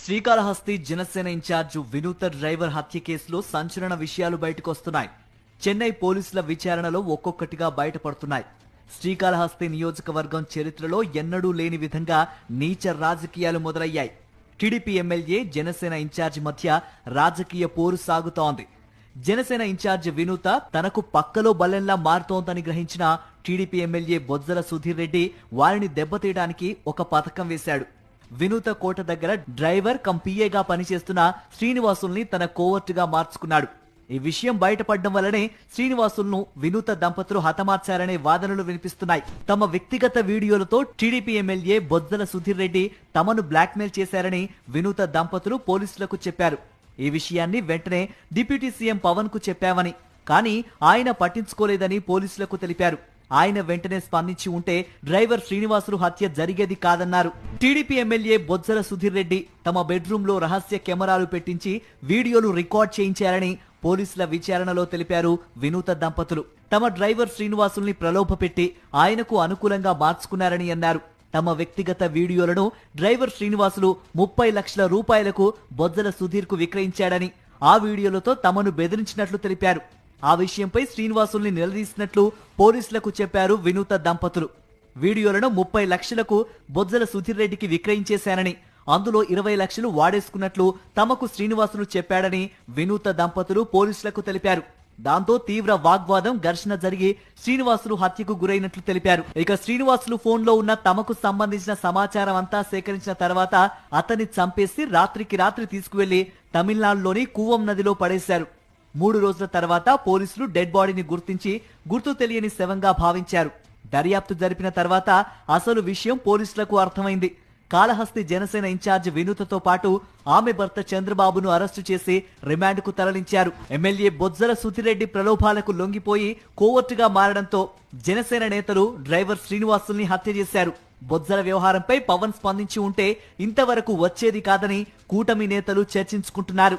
Srikalahasti Janasena incharge వినూత driver హత్య కేసులో సంచలన విషయాలు బయటకొస్తున్నాయి. చెన్నై పోలీసుల విచారణలో ఒక్కొక్కటిగా బయటపడుతున్నాయి. శ్రీకాళహస్తి నియోజకవర్గం చరిత్రలో ఎన్నడూ లేని విధంగా నీచ రాజకీయాలు మొదలయ్యాయి. టీడీపీ ఎమ్మెల్యే జనసేన ఇన్ఛార్జ్ మధ్య రాజకీయ పోరు సాగుతోంది. జనసేన ఇన్ఛార్జ్ వినూత తనకు పక్కలో బల్లెంలా మారుతోందని గ్రహించిన టీడీపీ ఎమ్మెల్యే బొజ్జల సుధీర్ రెడ్డి వారిని దెబ్బతీయడానికి ఒక పథకం వేశాడు. వినూత కోట దగ్గర డ్రైవర్ కమ్ పిఏగా పనిచేస్తున్న శ్రీనివాసుల్ని తన కోవర్టుగా మార్చుకున్నాడు. ఈ విషయం బయటపడడం వల్లనే శ్రీనివాసులను వినూత దంపతులు హతమార్చారనే వాదనలు వినిపిస్తున్నాయి. తమ వ్యక్తిగత వీడియోలతో టీడీపీ ఎమ్మెల్యే బొజ్జల సుధీర్ రెడ్డి తమను బ్లాక్మెయిల్ చేశారని వినూత దంపతులు పోలీసులకు చెప్పారు. ఈ విషయాన్ని వెంటనే డిప్యూటీ సీఎం పవన్ కు చెప్పామని, కానీ ఆయన పట్టించుకోలేదని పోలీసులకు తెలిపారు. ఆయన వెంటనే స్పందించి ఉంటే డ్రైవర్ శ్రీనివాసులు హత్య జరిగేది కాదన్నారు. టీడీపీ ఎమ్మెల్యే బొజ్జల సుధీర్ రెడ్డి తమ బెడ్రూమ్ లో రహస్య కెమెరాలు పెట్టించి వీడియోలు రికార్డ్ చేయించారని పోలీసుల విచారణలో తెలిపారు వినూత దంపతులు. తమ డ్రైవర్ శ్రీనివాసుల్ని ప్రలోభపెట్టి ఆయనకు అనుకూలంగా మార్చుకున్నారని అన్నారు. తమ వ్యక్తిగత వీడియోలను డ్రైవర్ శ్రీనివాసులు 30 లక్షల రూపాయలకు బొజ్జల సుధీర్ కు విక్రయించాడని, ఆ వీడియోలతో తమను బెదిరించినట్లు తెలిపారు. ఆ విషయంపై శ్రీనివాసుల్ని నిలదీసినట్లు పోలీసులకు చెప్పారు వినూత దంపతులు. వీడియోలను 30 లక్షలకు బొజ్జల సుధీర్ రెడ్డికి విక్రయించేశానని, అందులో 20 లక్షలు వాడేసుకున్నట్లు తమకు శ్రీనివాసులు చెప్పాడని వినూత దంపతులు పోలీసులకు తెలిపారు. దాంతో తీవ్ర వాగ్వాదం, ఘర్షణ జరిగి శ్రీనివాసులు హత్యకు గురైనట్లు తెలిపారు. ఇక శ్రీనివాసులు ఫోన్లో ఉన్న తమకు సంబంధించిన సమాచారం అంతా సేకరించిన తర్వాత అతన్ని చంపేసి రాత్రికి రాత్రి తీసుకువెళ్లి తమిళనాడులోని కూవం నదిలో పడేశారు. 3 రోజుల తర్వాత పోలీసులు డెడ్ బాడీని గుర్తించి గుర్తు తెలియని శవంగా భావించారు. దర్యాప్తు జరిపిన తర్వాత అసలు విషయం పోలీసులకు అర్థమైంది. కాళహస్తి జనసేన ఇన్ఛార్జ్ వినూతతో పాటు ఆమె భర్త చంద్రబాబును అరెస్టు చేసి రిమాండ్కు తరలించారు. ఎమ్మెల్యే బొజ్జల సుధిరెడ్డి ప్రలోభాలకు లొంగిపోయి కోవర్టుగా మారడంతో జనసేన నేతలు డ్రైవర్ శ్రీనివాసుల్ని హత్య చేశారు. బొజ్జల వ్యవహారంపై పవన్ స్పందించి ఉంటే ఇంతవరకు వచ్చేది కాదని కూటమి నేతలు చర్చించుకుంటున్నారు.